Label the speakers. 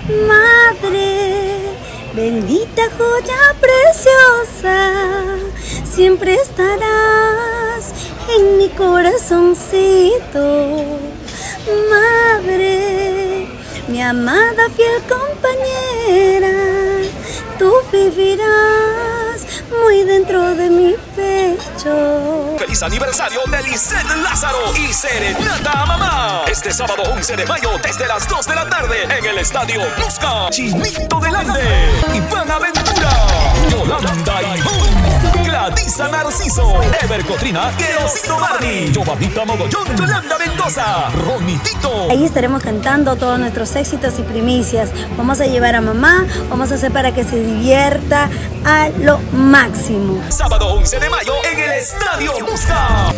Speaker 1: Madre, bendita joya preciosa, siempre estarás en mi corazoncito. Madre, mi amada fiel compañera, tú vivirás muy dentro de mi pecho.
Speaker 2: ¡Feliz aniversario de Lisset Lázaro y Serenata a Mamá! Este sábado 11 de mayo desde las 2 de la tarde en el Estadio Musca. Chinito del Ande, Iván Aventura, Yolanda y Boom, Gladisa Narciso, Ever Cotrina y el Osito Barney, Giovannita Mogollón, Yolanda Mendoza, Ronitito.
Speaker 1: Ahí estaremos cantando todos nuestros éxitos y primicias. Vamos a llevar a mamá, vamos a hacer para que se divierta a lo máximo.
Speaker 2: Sábado 11 de mayo en el Estadio Musca.